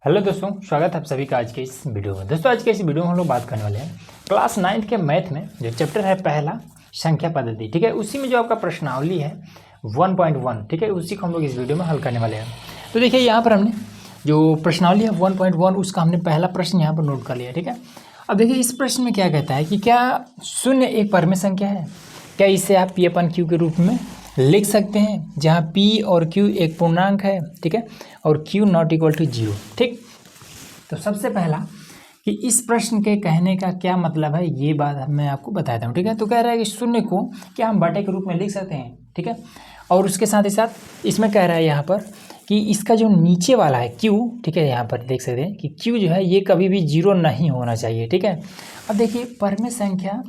Hello दोस्तों, स्वागत है आप सभी का आज के इस वीडियो में। दोस्तों आज के इस वीडियो में हम लोग बात करने वाले हैं क्लास 9th के मैथ में जो चैप्टर है पहला संख्या पद्धति, ठीक है। उसी में जो आपका प्रश्नावली है 1.1, ठीक है, उसी को हम लोग इस वीडियो में हल करने वाले हैं। तो देखिए यहाँ पर हमने जो प्रश्नावली है 1.1 उसका हमने पहला प्रश्न यहाँ पर नोट कर लिया, ठीक है। अब देखिए इस प्रश्न में क्या कहता है कि क्या शून्य एक परमेय संख्या है, क्या इसे आप पी अपन क्यू के रूप में लिख सकते हैं, जहाँ p और q एक पूर्णांक है, ठीक है, और q नॉट इक्वल टू 0, ठीक। तो सबसे पहला कि इस प्रश्न के कहने का क्या मतलब है ये बात मैं आपको बताता हूँ, ठीक है। तो कह रहा है कि शून्य को क्या हम बटे के रूप में लिख सकते हैं, ठीक है। और उसके साथ ही साथ इसमें कह रहा है यहाँ पर कि इसका जो नीचे वाला है q, ठीक है, यहाँ पर देख सकते हैं कि q जो है ये कभी भी 0 नहीं होना चाहिए, ठीक है। अब देखिए परमेय संख्या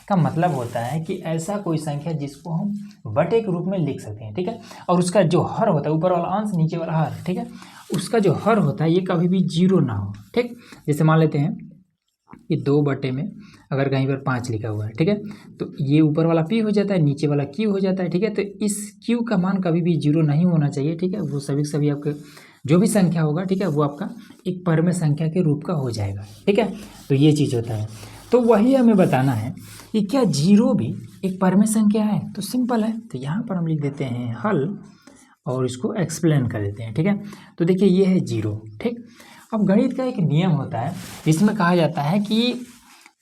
का मतलब होता है कि ऐसा कोई संख्या जिसको हम बटे के रूप में लिख सकते हैं, ठीक है। और उसका जो हर होता है, ऊपर वाला अंश नीचे वाला हर, ठीक है, उसका जो हर होता है ये कभी भी 0 ना हो, ठीक। जैसे मान लेते हैं कि 2 बटे में अगर कहीं पर 5 लिखा हुआ है, ठीक है, तो ये ऊपर वाला p हो जाता है, नीचे वाला q हो जाता है, ठीक है। तो इस q का मान कभी भी 0 नहीं होना चाहिए, ठीक है। वो सभी आपके जो भी संख्या होगा, ठीक है, वो आपका एक परमेय संख्या के रूप का हो जाएगा, ठीक है। तो ये चीज़ होता है। तो वही हमें बताना है कि क्या 0 भी एक परमेय संख्या है। तो सिंपल है, तो यहाँ पर हम लिख देते हैं हल और इसको एक्सप्लेन कर देते हैं, ठीक है। तो देखिए ये है 0, ठीक। अब गणित का एक नियम होता है जिसमें कहा जाता है कि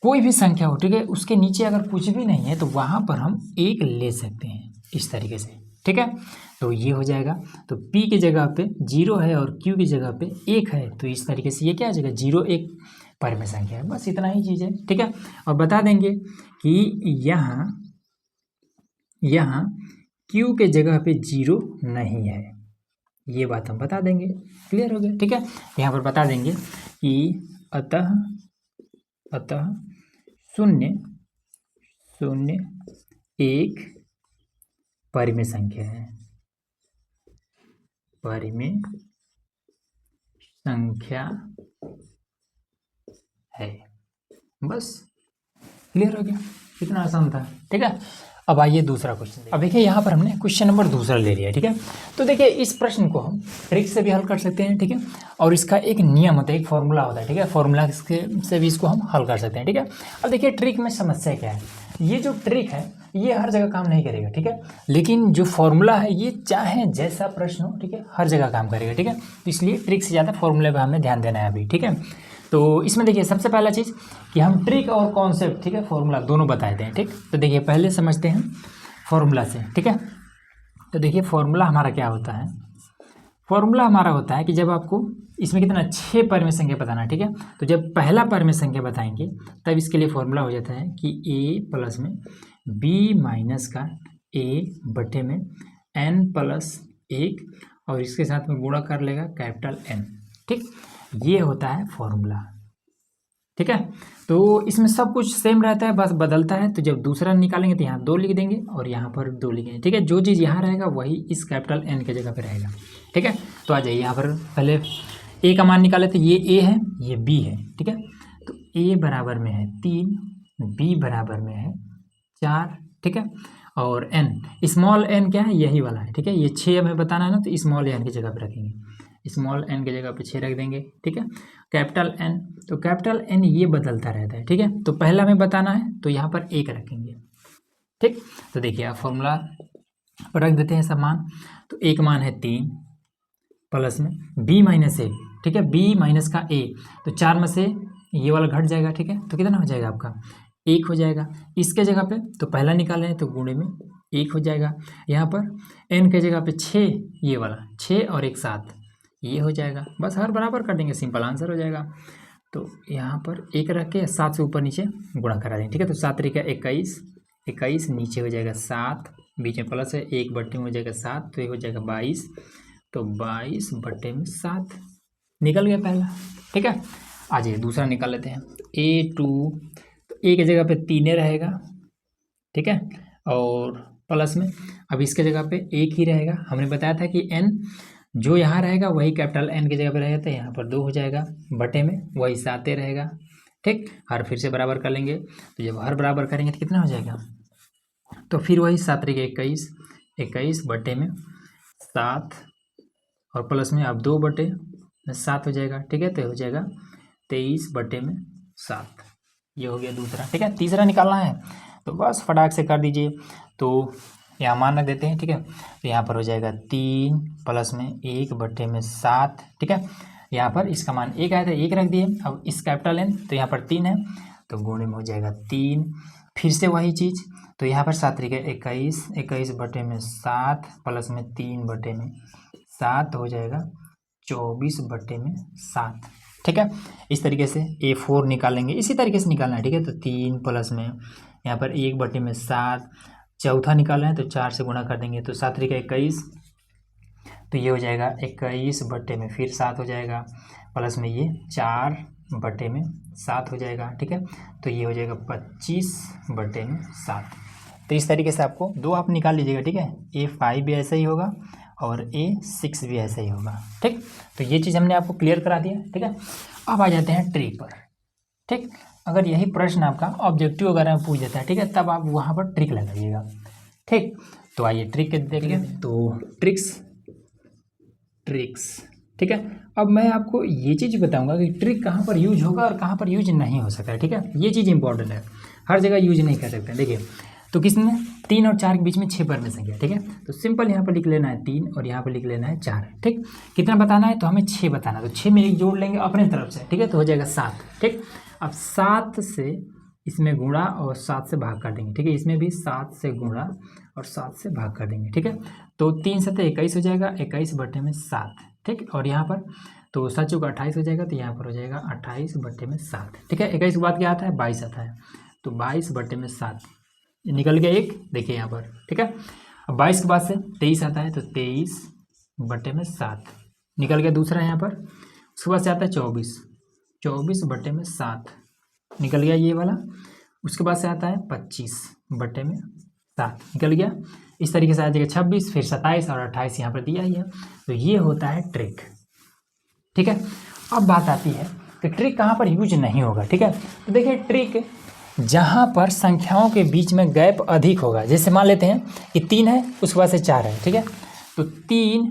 कोई भी संख्या हो, ठीक है, उसके नीचे अगर कुछ भी नहीं है तो वहाँ पर हम 1 ले सकते हैं, इस तरीके से, ठीक है। तो ये हो जाएगा, तो p की जगह पे 0 है और q की जगह पे 1 है, तो इस तरीके से ये क्या आ जाएगा, 0 एक परमेय संख्या है। बस इतना ही चीज़ है, ठीक है। और बता देंगे कि यहाँ q के जगह पे 0 नहीं है, ये बात हम बता देंगे। क्लियर हो गया, ठीक है। यहाँ पर बता देंगे कि अतः शून्य एक परिमेय संख्या है, परिमेय संख्या है। बस क्लियर हो गया, इतना आसान था, ठीक है। अब आइए दूसरा क्वेश्चन। अब देखिए यहाँ पर हमने क्वेश्चन नंबर दूसरा ले लिया, ठीक है। तो देखिए इस प्रश्न को हम ट्रिक से भी हल कर सकते हैं, ठीक है। और इसका एक नियम होता है, एक फॉर्मूला होता है, ठीक है। फॉर्मूला से भी इसको हम हल कर सकते हैं, ठीक है। अब देखिए ट्रिक में समस्या क्या है, ये जो ट्रिक है ये हर जगह काम नहीं करेगा, ठीक है। लेकिन जो फॉर्मूला है ये चाहे जैसा प्रश्न हो, ठीक है, हर जगह काम करेगा, ठीक है। तो इसलिए ट्रिक से ज़्यादा फॉर्मूले पर हमें ध्यान देना है अभी, ठीक है। तो इसमें देखिए सबसे पहला चीज़ कि हम ट्रिक और कॉन्सेप्ट, ठीक है, फॉर्मूला दोनों बताए थे, ठीक। तो देखिए पहले समझते हैं फॉर्मूला से, ठीक है। तो देखिए फॉर्मूला हमारा क्या होता है, फॉर्मूला हमारा होता है कि जब आपको इसमें कितना 6 परमेय संख्या बताना है, ठीक है। तो जब पहला परमेय संख्या बताएंगे तब इसके लिए फॉर्मूला हो जाता है कि a प्लस में b माइनस का a बटे में n प्लस 1 और इसके साथ में गुणा कर लेगा कैपिटल N, ठीक। ये होता है फॉर्मूला, ठीक है। तो इसमें सब कुछ सेम रहता है, बस बदलता है। तो जब दूसरा निकालेंगे तो यहाँ 2 लिख देंगे और यहाँ पर 2 लिखेंगे, ठीक है। जो चीज़ यहाँ रहेगा वही इस कैपिटल N के जगह पे रहेगा, ठीक है। तो आ जाइए यहाँ पर पहले a का मान निकाले, तो ये a है, ये b है, ठीक है। तो a बराबर में है 3, b बराबर में है 4, ठीक है। और n, स्मॉल n क्या है, यही वाला है, ठीक है। ये 6 हमें बताना है ना, तो स्मॉल n की जगह पे रखेंगे, स्मॉल n की जगह पे 6 रख देंगे, ठीक है। कैपिटल N, तो कैपिटल N ये बदलता रहता है, ठीक है। तो पहला हमें बताना है तो यहाँ पर 1 रखेंगे, ठीक। तो देखिए आप फॉर्मूला पर रख देते हैं सब मान। तो एक मान है 3 प्लस में b माइनस 1, ठीक है, b माइनस का a, तो 4 में से ये वाला घट जाएगा, ठीक है। तो कितना हो जाएगा आपका 1 हो जाएगा। इसके जगह पे तो पहला निकाले हैं तो गुणे में 1 हो जाएगा। यहाँ पर n के जगह पे 6, ये वाला 6 और 1 7, ये हो जाएगा। बस हर बराबर कर देंगे, सिंपल आंसर हो जाएगा। तो यहाँ पर 1 रख के 7 से ऊपर नीचे गुणा करा देंगे, ठीक है। तो 7 तरीका 21, 21 नीचे हो जाएगा 7, बीच में प्लस है, 1 बट्टे में हो जाएगा 7, तो ये हो जाएगा 22, तो 22 बट्टे में 7 निकल गया पहला, ठीक है। आ जाइए दूसरा निकाल लेते हैं। a2, तो a की जगह पे 3 रहेगा, ठीक है। और प्लस में अब इसके जगह पे 1 ही रहेगा। हमने बताया था कि n जो यहाँ रहेगा वही कैपिटल N की जगह पे रहेगा, तो यहाँ पर 2 हो जाएगा, बटे में वही 7 रहेगा, ठीक। हर फिर से बराबर कर लेंगे, तो जब हर बराबर करेंगे तो कितना हो जाएगा, तो फिर वही 7 रहेगा 21, 21 बटे में 7 और प्लस में अब 2 बटे में 7 हो जाएगा, ठीक है। तो ये हो जाएगा 23/7, ये हो गया दूसरा, ठीक है। तीसरा निकालना है तो बस फटाक से कर दीजिए। तो यहाँ मान रख देते हैं, ठीक है। तो यहाँ पर हो जाएगा 3 प्लस में 1/7, ठीक है। यहाँ पर इसका मान 1 आया था, 1 रख दिए। अब इस कैपिटल N तो यहाँ पर 3 है, तो गुणे में हो जाएगा 3, फिर से वही चीज़। तो यहाँ पर 7 तरीके 21, 21/7 प्लस में 3/7 हो जाएगा 24/7, ठीक है। इस तरीके से A4 निकालेंगे, इसी तरीके से निकालना है, ठीक है। तो 3 प्लस में यहाँ पर 1/7, चौथा निकालना है तो 4 से गुणा कर देंगे, तो 7 तरीके 21, तो ये हो जाएगा 21/7 हो जाएगा, प्लस में ये 4/7 हो जाएगा, ठीक है। तो ये हो जाएगा 25/7। तो इस तरीके से आपको दो आप निकाल लीजिएगा, ठीक है। A5 भी ऐसा ही होगा और A6 भी ऐसा ही होगा, ठीक। तो ये चीज़ हमने आपको क्लियर करा दिया, ठीक है। अब आ जाते हैं ट्रिक पर, ठीक। अगर यही प्रश्न आपका ऑब्जेक्टिव वगैरह में पूछ देता है, ठीक है, तब आप वहाँ पर ट्रिक लगाइएगा, ठीक। तो आइए ट्रिक देख लें। तो ट्रिक्स, ठीक है। अब मैं आपको ये चीज़ बताऊंगा कि ट्रिक कहाँ पर यूज होगा और कहाँ पर यूज नहीं हो सकता है, ठीक है। ये चीज़ इंपॉर्टेंट है, हर जगह यूज नहीं कर सकते हैं। देखिए, तो किसमें 3 और 4 के बीच में 6 पर में संख्या, ठीक है। तो सिंपल यहाँ पर लिख लेना है 3 और यहाँ पर लिख लेना है 4, ठीक। कितना बताना है, तो हमें 6 बताना है, तो 6 में जोड़ लेंगे अपने तरफ से, ठीक है। तो हो जाएगा 7, ठीक। अब 7 से इसमें गुणा और 7 से भाग कर देंगे, ठीक है। इसमें भी 7 से गुणा और 7 से भाग कर देंगे, ठीक है। तो 3 7 21 हो जाएगा, 21/7, ठीक। और यहाँ पर तो 7 चौका 28 हो जाएगा, तो यहाँ पर हो जाएगा 28/7, ठीक है। 21 के बाद क्या आता है, 22 आता है, तो 22/7 निकल गया एक, देखिए यहाँ पर, ठीक है। अब 22 के बाद से 23 आता है, तो 23/7 निकल गया दूसरा यहाँ पर। उसके बाद से आता है 24/7 निकल गया ये वाला। उसके बाद से आता है 25/7 निकल गया। इस तरीके से आ जाएगा 26, फिर 27 और 28 यहाँ पर दिया ही है। तो ये होता है ट्रिक, ठीक है। अब बात आती है कि ट्रिक कहाँ पर यूज नहीं होगा, ठीक है। तो देखिए, ट्रिक जहाँ पर संख्याओं के बीच में गैप अधिक होगा, जैसे मान लेते हैं कि 3 है, उसके बाद से 4 है, ठीक है। तो 3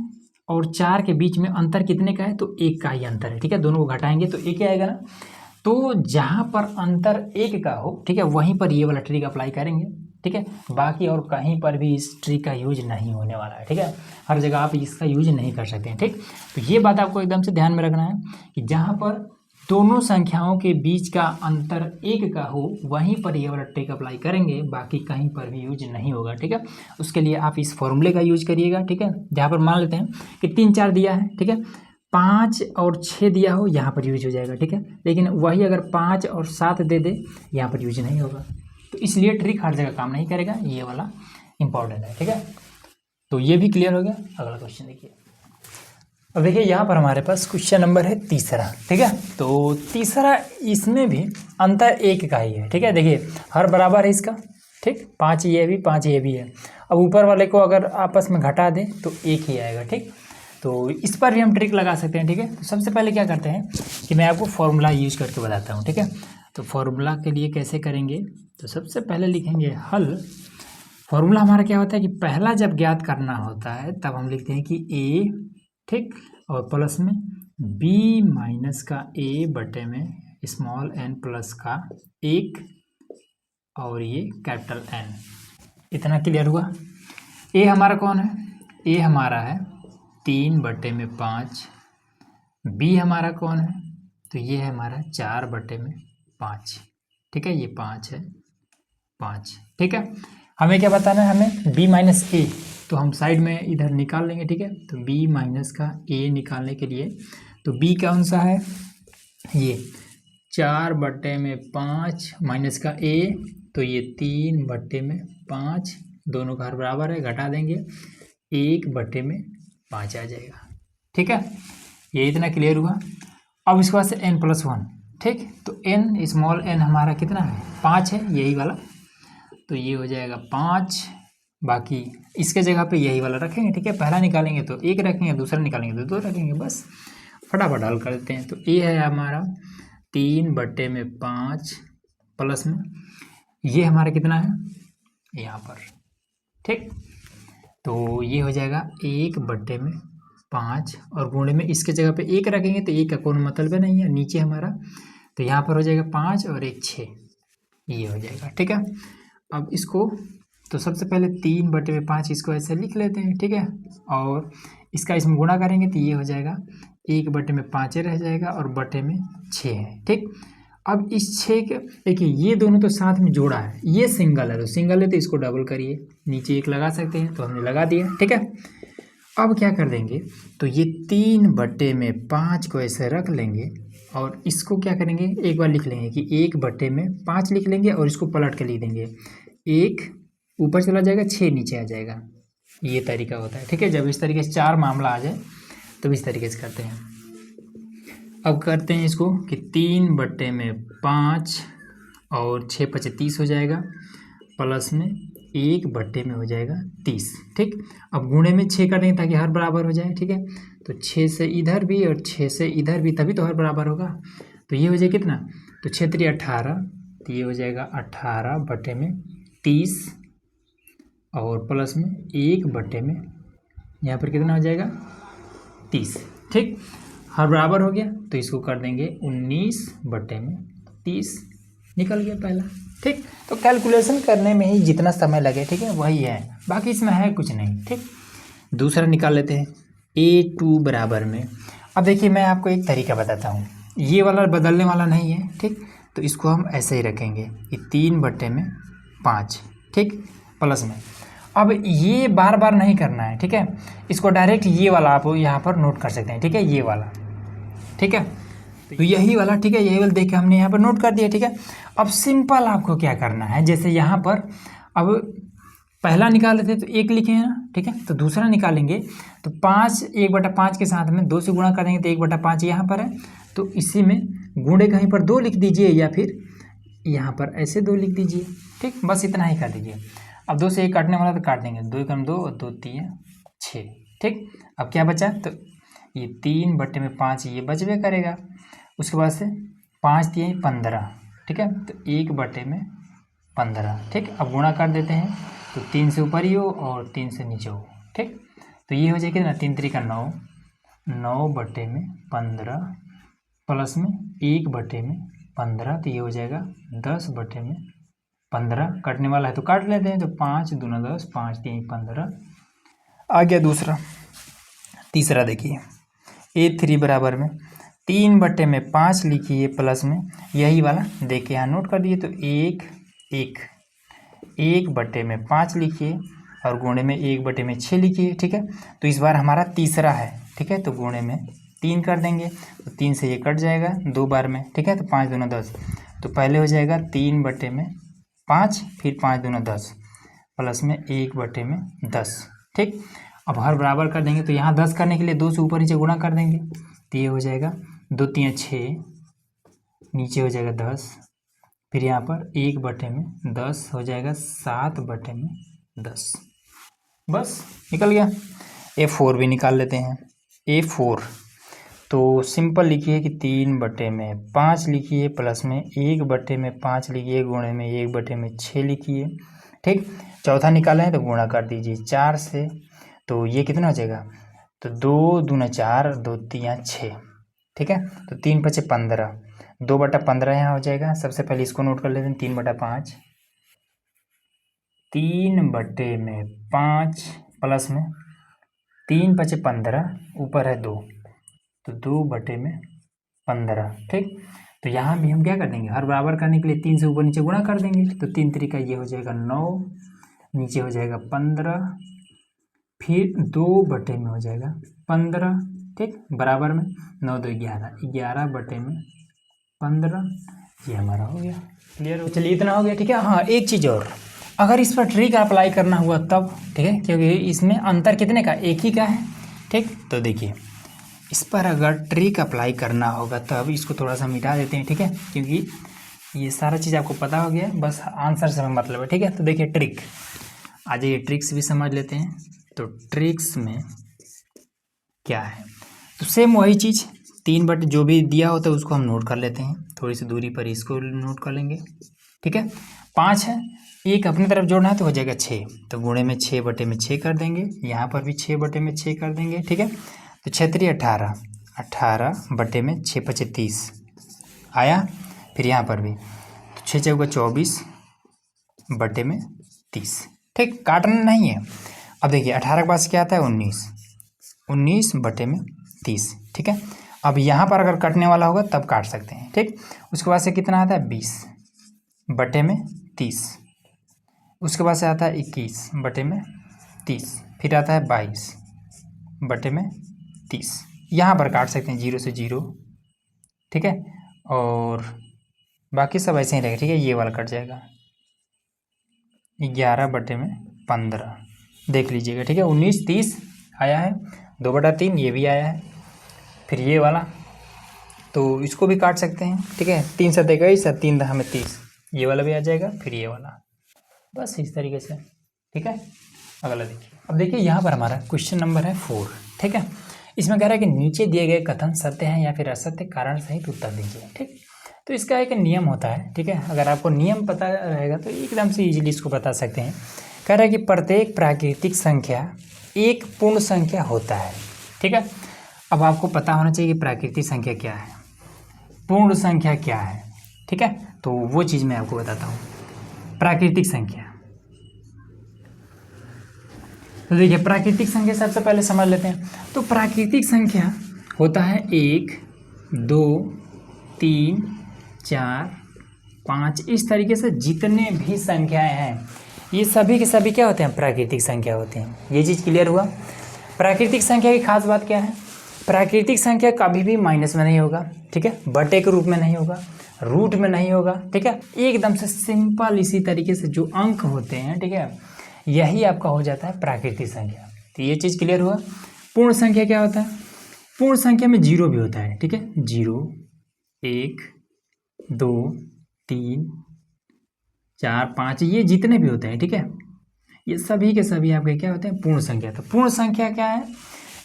और 4 के बीच में अंतर कितने का है, तो 1 का ही अंतर है, ठीक है। दोनों को घटाएंगे तो 1 ही आएगा ना। तो जहाँ पर अंतर 1 का हो, ठीक है, वहीं पर ये वाला ट्रिक अप्लाई करेंगे, ठीक है। बाकी और कहीं पर भी इस ट्रिक का यूज नहीं होने वाला है, ठीक है। हर जगह आप इसका यूज नहीं कर सकते हैं, ठीक। तो ये बात आपको एकदम से ध्यान में रखना है कि जहाँ पर दोनों संख्याओं के बीच का अंतर 1 का हो, वहीं पर ये वाला ट्रिक अप्लाई करेंगे, बाकी कहीं पर भी यूज नहीं होगा, ठीक है। उसके लिए आप इस फॉर्मूले का यूज करिएगा, ठीक है। जहाँ पर मान लेते हैं कि 3 4 दिया है, ठीक है, 5 और 6 दिया हो, यहाँ पर यूज हो जाएगा, ठीक है। लेकिन वही अगर 5 और 7 दे दे, यहाँ पर यूज नहीं होगा। तो इसलिए ट्रिक हर जगह काम नहीं करेगा, ये वाला इंपॉर्टेंट है, ठीक है। तो ये भी क्लियर हो गया। अगला क्वेश्चन देखिए। अब देखिए, यहाँ पर हमारे पास क्वेश्चन नंबर है तीसरा, ठीक है। तो तीसरा, इसमें भी अंतर 1 का ही है, ठीक है। देखिए, हर बराबर है इसका, ठीक। 5 ये भी, 5 ये भी है। अब ऊपर वाले को अगर आपस में घटा दें तो 1 ही आएगा, ठीक। तो इस पर भी हम ट्रिक लगा सकते हैं, ठीक है। तो सबसे पहले क्या करते हैं कि मैं आपको फॉर्मूला यूज करके बताता हूँ, ठीक है। तो फॉर्मूला के लिए कैसे करेंगे, तो सबसे पहले लिखेंगे हल। फॉर्मूला हमारा क्या होता है कि पहला जब ज्ञात करना होता है तब हम लिखते हैं कि a, ठीक, और प्लस में b माइनस का a बटे में स्मॉल n प्लस का 1 और ये कैपिटल N। इतना क्लियर हुआ। a हमारा कौन है, a हमारा है 3/5। b हमारा कौन है, तो ये है हमारा 4/5, ठीक है। ये 5 है, 5, ठीक है। हमें क्या बताना है, हमें b माइनस ए, तो हम साइड में इधर निकाल लेंगे, ठीक है। तो b माइनस का a निकालने के लिए, तो b कौन सा है, ये 4/5 माइनस का a, तो ये 3/5, दोनों का हर बराबर है, घटा देंगे, 1/5 आ जाएगा, ठीक है। ये इतना क्लियर हुआ। अब इसके बाद से n+1, ठीक। तो n स्मॉल n हमारा कितना है, 5 है, यही वाला। तो ये हो जाएगा 5, बाकी इसके जगह पे यही वाला रखेंगे, ठीक है। पहला निकालेंगे तो 1 रखेंगे, दूसरा निकालेंगे तो 2 रखेंगे, बस फटाफट हल कर देते हैं। तो ये है हमारा 3/5 प्लस में ये हमारा कितना है यहाँ पर, ठीक। तो ये हो जाएगा 1/5 5 और गुणे में इसके जगह पे 1 रखेंगे तो 1 का कोई मतलब नहीं है नीचे हमारा, तो यहाँ पर हो जाएगा 5 और 1 6, ये हो जाएगा। ठीक है, अब इसको तो सबसे पहले 3/5 इसको ऐसे लिख लेते हैं। ठीक है, और इसका इसमें गुणा करेंगे तो ये हो जाएगा 1/5 रह जाएगा और बटे में 6 है। ठीक, अब इस 6 के देखिए ये दोनों तो साथ में जोड़ा है, ये सिंगल है तो सिंगल है तो इसको डबल करिए, नीचे 1 लगा सकते हैं तो हमने लगा दिया। ठीक है, अब क्या कर देंगे तो ये 3/5 को ऐसे रख लेंगे और इसको क्या करेंगे एक बार लिख लेंगे कि 1/5 लिख लेंगे और इसको पलट के लिख देंगे, 1 ऊपर चला जाएगा 6 नीचे आ जाएगा, ये तरीका होता है। ठीक है, जब इस तरीके से 4 मामला आ जाए तो इस तरीके से करते हैं। अब करते हैं इसको कि 3/5 और 6×5 30 हो जाएगा, प्लस में 1/में हो जाएगा 30। ठीक, अब गुणे में 6 कर देंगे ताकि हर बराबर हो जाए। ठीक है, तो 6 से इधर भी और 6 से इधर भी, तभी तो हर बराबर होगा। तो ये हो जाए कितना, तो 6 3 18, तो ये हो जाएगा 18/30 और प्लस में 1/में यहाँ पर कितना हो जाएगा 30। ठीक, हर बराबर हो गया तो इसको कर देंगे 19/30, निकल गया पहला। ठीक, तो कैलकुलेशन करने में ही जितना समय लगे, ठीक है, वही है, बाकी इसमें है कुछ नहीं। ठीक, दूसरा निकाल लेते हैं A2 बराबर में। अब देखिए मैं आपको एक तरीका बताता हूँ, ये वाला बदलने वाला नहीं है। ठीक, तो इसको हम ऐसे ही रखेंगे कि 3/5। ठीक, प्लस में अब ये बार बार नहीं करना है। ठीक है, इसको डायरेक्ट ये वाला आप यहाँ पर नोट कर सकते हैं। ठीक है, ये वाला, ठीक है, तो यही वाला, ठीक है, यही वाला देख के हमने यहाँ पर नोट कर दिया। ठीक है, अब सिंपल आपको क्या करना है, जैसे यहाँ पर अब पहला निकाले थे तो 1 लिखे हैं ना। ठीक है, तो दूसरा निकालेंगे तो 5 1/5 के साथ में 2 से गुणा करेंगे तो 1/5 यहाँ पर है, तो इसी में गुणे कहीं पर 2 लिख दीजिए या फिर यहाँ पर ऐसे 2 लिख दीजिए। ठीक, बस इतना ही कर दीजिए। अब 2 से 1 काटने वाला तो काट देंगे, 2 × 2 और 2 × 3 6। ठीक, अब क्या बचा, तो ये 3/5 ये बचबे करेगा, उसके बाद से 5 × 3 15। ठीक है, तो 1/15। ठीक, अब गुणा कर देते हैं तो 3 से ऊपर ही हो और 3 से नीचे हो। ठीक, तो ये हो जाएगा ना 3 × 3 = 9, 9/15 प्लस में 1/15, तो ये हो जाएगा 10/15। कटने वाला है तो काट लेते हैं, तो 5 × 2 = 10, 5 × 3 = 15। आ गया दूसरा। तीसरा देखिए A3 बराबर में 3/5 लिखिए, प्लस में यही वाला देख के यहाँ नोट कर दिए, तो 1/5 लिखिए और गुणे में 1/6 लिखिए। ठीक है, तो इस बार हमारा तीसरा है। ठीक है, तो गुणे में 3 कर देंगे, तो 3 से ये कट जाएगा 2 बार में। ठीक है, तो 5 × 2 = 10, तो पहले हो जाएगा 3/5, फिर 5 × 2 = 10 प्लस में 1/10। ठीक, अब हर बराबर कर देंगे, तो यहाँ 10 करने के लिए 2 से ऊपर नीचे गुणा कर देंगे, तो ये हो जाएगा 2 × 3 = 6, नीचे हो जाएगा 10, फिर यहाँ पर 1/10 हो जाएगा 7/10। बस निकल गया। A4 भी निकाल लेते हैं। A4 तो सिंपल लिखिए कि 3/5 लिखिए, प्लस में 1/5 लिखिए, गुणे में 1/6 लिखिए। ठीक, चौथा निकाला है तो गुणा कर दीजिए 4 से, तो ये कितना हो जाएगा, तो 2 × 2 = 4, 2 × 3 = 6। ठीक है, तो 3 × 5 = 15, 2/15 यहाँ हो जाएगा। सबसे पहले इसको नोट कर लेते हैं, 3/5, 3/5 प्लस में 3 × 5 = 15, ऊपर है 2, तो 2/15। ठीक, तो यहाँ भी हम क्या कर देंगे, हर बराबर करने के लिए 3 से ऊपर नीचे गुणा कर देंगे, तो 3 × 3 = ये हो जाएगा 9, नीचे हो जाएगा 15, फिर 2/में हो जाएगा 15। ठीक, बराबर में 9 × 2 = 11, 11/15, ये हमारा हो गया। क्लियर हो, चलिए इतना हो गया। ठीक है, हाँ एक चीज़ और, अगर इस पर ट्रिक अप्लाई करना हुआ तब, ठीक है, क्योंकि इसमें अंतर कितने का, एक ही का है। ठीक, तो देखिए इस पर अगर ट्रिक अप्लाई करना होगा तब इसको थोड़ा सा मिटा देते हैं। ठीक है, क्योंकि ये सारा चीज़ आपको पता हो गया, बस आंसर से मतलब है। ठीक है, तो देखिए ट्रिक, आ जाइए ट्रिक्स भी समझ लेते हैं। तो ट्रिक्स में क्या है, तो सेम वही चीज़, 3 जो भी दिया होता है उसको हम नोट कर लेते हैं, थोड़ी सी दूरी पर इसको नोट कर लेंगे। ठीक है, 5 है, एक अपनी तरफ जोड़ना है तो हो जाएगा 6, तो गुणे में 6/6 कर देंगे, यहाँ पर भी 6/6 कर देंगे। ठीक है, तो 6×3 18, 18/6 = 30 आया। फिर यहाँ पर भी तो 6×4 = 24/30, ठीक, काटना नहीं है। अब देखिए 18 के पास क्या आता है 19, 19/30, ठीक है। अब यहाँ पर अगर कटने वाला होगा तब काट सकते हैं, ठीक। उसके बाद से कितना आता है 20/30, उसके बाद से आता है 21/30, फिर आता है 22/30। यहाँ पर काट सकते हैं 0 से 0, ठीक है। और बाकी सब ऐसे ही रहेगा, ठीक है। ये वाला कट जाएगा 11/15, देख लीजिएगा, ठीक है। 19, 30 आया है, 2/3 ये भी आया है। फिर ये वाला तो इसको भी काट सकते हैं, ठीक है। 3 × 7 = 21, 3 × 30, ये वाला भी आ जाएगा। फिर ये वाला, बस इस तरीके से, ठीक है। अगला देखिए। अब देखिए यहाँ पर हमारा क्वेश्चन नंबर है 4, ठीक है। इसमें कह रहा है कि नीचे दिए गए कथन सत्य हैं या फिर असत्य, कारण सहित उत्तर दीजिए, ठीक। तो इसका एक नियम होता है, ठीक है। अगर आपको नियम पता रहेगा तो एकदम से इजीली इसको बता सकते हैं। कह रहा है कि प्रत्येक प्राकृतिक संख्या एक पूर्ण संख्या होता है, ठीक है। अब आपको पता होना चाहिए कि प्राकृतिक संख्या क्या है, पूर्ण संख्या क्या है, ठीक है। तो वो चीज़ मैं आपको बताता हूँ। प्राकृतिक संख्या, तो देखिए प्राकृतिक संख्या सबसे पहले समझ लेते हैं। तो प्राकृतिक संख्या होता है 1, 2, 3, 4, 5, इस तरीके से जितने भी संख्याएं हैं ये सभी के सभी क्या होते हैं, प्राकृतिक संख्या होते हैं। ये चीज़ क्लियर हुआ। प्राकृतिक संख्या की खास बात क्या है, प्राकृतिक संख्या कभी भी माइनस में नहीं होगा, ठीक है, बटे के रूप में नहीं होगा, रूट में नहीं होगा, ठीक है। एकदम से सिंपल इसी तरीके से जो अंक होते हैं, ठीक है, यही आपका हो जाता है प्राकृतिक संख्या। तो ये चीज़ क्लियर हुआ। पूर्ण संख्या क्या होता है, पूर्ण संख्या में 0 भी होता है, ठीक है। 0, 1, 2, 3, 4, 5, ये जितने भी होते हैं, ठीक है, ये सभी के सभी आपके क्या होते हैं, पूर्ण संख्या। तो पूर्ण संख्या क्या है,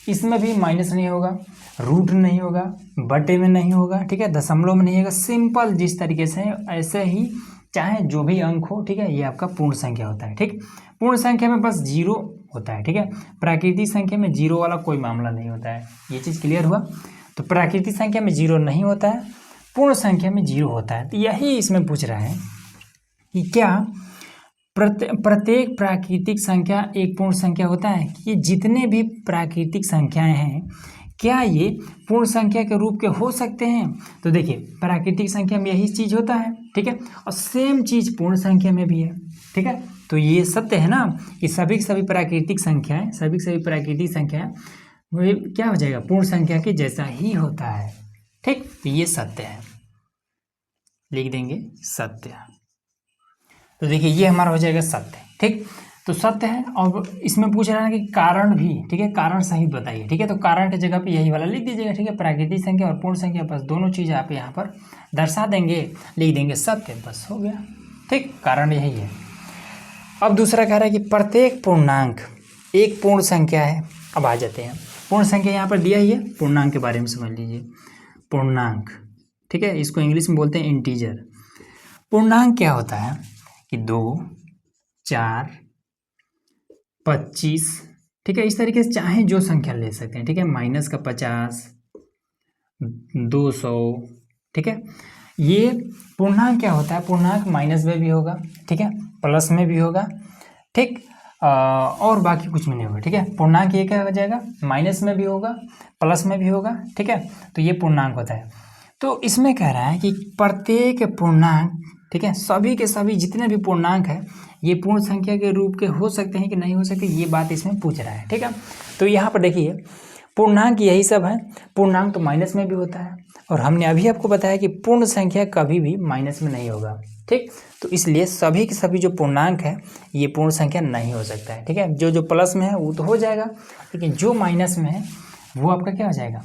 इसमें भी माइनस नहीं होगा, रूट नहीं होगा, बटे में नहीं होगा, ठीक है, दशमलव में नहीं होगा, सिंपल जिस तरीके से ऐसे ही चाहे जो भी अंक हो, ठीक है, ये आपका पूर्ण संख्या होता है, ठीक। पूर्ण संख्या में बस 0 होता है, ठीक है। प्राकृतिक संख्या में 0 वाला कोई मामला नहीं होता है। ये चीज़ क्लियर हुआ। तो प्राकृतिक संख्या में 0 नहीं होता है, पूर्ण संख्या में 0 होता है। तो यही इसमें पूछ रहा है कि क्या प्रत्येक प्राकृतिक संख्या एक पूर्ण संख्या होता है, कि जितने भी प्राकृतिक संख्याएं हैं क्या ये पूर्ण संख्या के रूप के हो सकते हैं। तो देखिए प्राकृतिक संख्या में यही चीज़ होता है, ठीक है, और सेम चीज़ पूर्ण संख्या में भी है, ठीक है। तो ये सत्य है ना कि सभी की सभी प्राकृतिक संख्याएं, सभी की सभी प्राकृतिक संख्याएं वो क्या हो जाएगा, पूर्ण संख्या के जैसा ही होता है, ठीक। तो ये सत्य है, लिख देंगे सत्य। तो देखिए ये हमारा हो जाएगा सत्य, ठीक। तो सत्य है। और इसमें पूछ रहा है कि कारण भी, ठीक है, कारण सहित बताइए, ठीक है। तो कारण की जगह पे यही वाला लिख दीजिएगा, ठीक है। प्राकृतिक संख्या और पूर्ण संख्या, बस दोनों चीज़ आप यहाँ पर दर्शा देंगे, लिख देंगे सत्य, बस हो गया, ठीक। कारण यही है। अब दूसरा कह रहा है कि प्रत्येक पूर्णांक एक पूर्ण संख्या है। अब आ जाते हैं पूर्ण संख्या, यहाँ पर दिया ही है, पूर्णांक के बारे में समझ लीजिए। पूर्णांक, ठीक है, इसको इंग्लिश में बोलते हैं इंटीजर। पूर्णांक क्या होता है कि 2, 4, 25, ठीक है, इस तरीके से चाहे जो संख्या ले सकते हैं, ठीक है। -50, 200, ठीक है। ये पूर्णांक क्या होता है, पूर्णांक माइनस में भी होगा, ठीक है, प्लस में भी होगा, ठीक, और बाकी कुछ में नहीं होगा, ठीक है। पूर्णांक ये क्या हो जाएगा, माइनस में भी होगा, प्लस में भी होगा, ठीक है। तो ये पूर्णांक होता है। तो इसमें कह रहा है कि प्रत्येक पूर्णांक, ठीक है, सभी के सभी जितने भी पूर्णांक है ये पूर्ण संख्या के रूप के हो सकते हैं कि नहीं हो सकते, ये बात इसमें पूछ रहा है, ठीक है। तो यहाँ पर देखिए पूर्णांक यही सब है। पूर्णांक तो माइनस में भी होता है, और हमने अभी आपको बताया कि पूर्ण संख्या कभी भी माइनस में नहीं होगा, ठीक। तो इसलिए सभी के सभी जो पूर्णांक है ये पूर्ण संख्या नहीं हो सकता है, ठीक है। जो जो प्लस में है वो तो हो जाएगा, लेकिन जो माइनस में है वो आपका क्या हो जाएगा,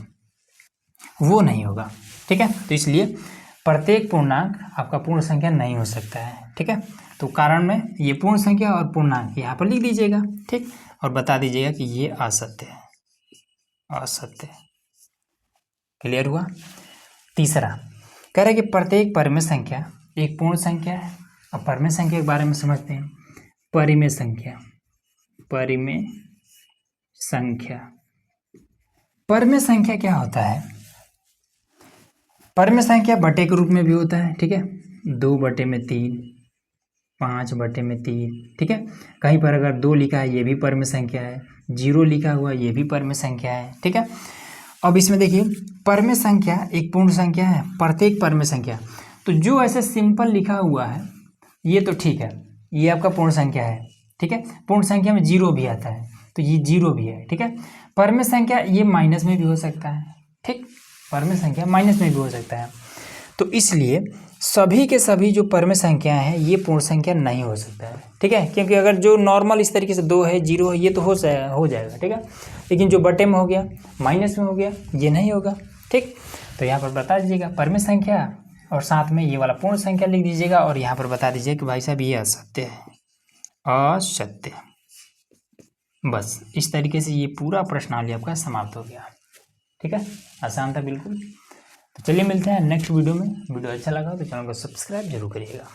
वो नहीं होगा, ठीक है। तो इसलिए प्रत्येक पूर्णांक आपका पूर्ण संख्या नहीं हो सकता है, ठीक है। तो कारण में ये पूर्ण संख्या और पूर्णांक यहाँ पर लिख दीजिएगा, ठीक, और बता दीजिएगा कि ये असत्य है, असत्य। क्लियर हुआ। तीसरा कह रहा है कि प्रत्येक परिमेय संख्या एक पूर्ण संख्या है। अब परिमेय संख्या के बारे में समझते हैं। परिमेय संख्या, परिमेय संख्या परमेय संख्या क्या होता है, परमेय संख्या बटे के रूप में भी होता है, ठीक है, 2/3, 5/3, ठीक है। कहीं पर अगर 2 लिखा है ये भी परमेय संख्या है, 0 लिखा हुआ ये भी परमेय संख्या है, ठीक है। अब इसमें देखिए परमेय संख्या एक पूर्ण संख्या है, प्रत्येक परमेय संख्या, तो जो ऐसे सिंपल लिखा हुआ है ये तो ठीक है, ये आपका पूर्ण संख्या है, ठीक है। पूर्ण संख्या में 0 भी आता है तो ये 0 भी है, ठीक है। परमेय संख्या ये माइनस में भी हो सकता है, ठीक, परमेय संख्या माइनस में भी हो सकता है, तो इसलिए सभी के सभी जो परमेय संख्या हैं ये पूर्ण संख्या नहीं हो सकता है, ठीक है। क्योंकि अगर जो नॉर्मल इस तरीके से 2 है 0 है ये तो हो जाएगा, ठीक है, लेकिन जो बटे में हो गया माइनस में हो गया ये नहीं होगा, ठीक। तो यहाँ पर बता दीजिएगा परमेय संख्या और साथ में ये वाला पूर्ण संख्या लिख दीजिएगा और यहाँ पर बता दीजिए कि भाई साहब ये असत्य है, असत्य। बस इस तरीके से ये पूरा प्रश्नावली आपका समाप्त हो गया, ठीक है, आसान था बिल्कुल। तो चलिए मिलते हैं नेक्स्ट वीडियो में। वीडियो अच्छा लगा तो चैनल को सब्सक्राइब जरूर करिएगा।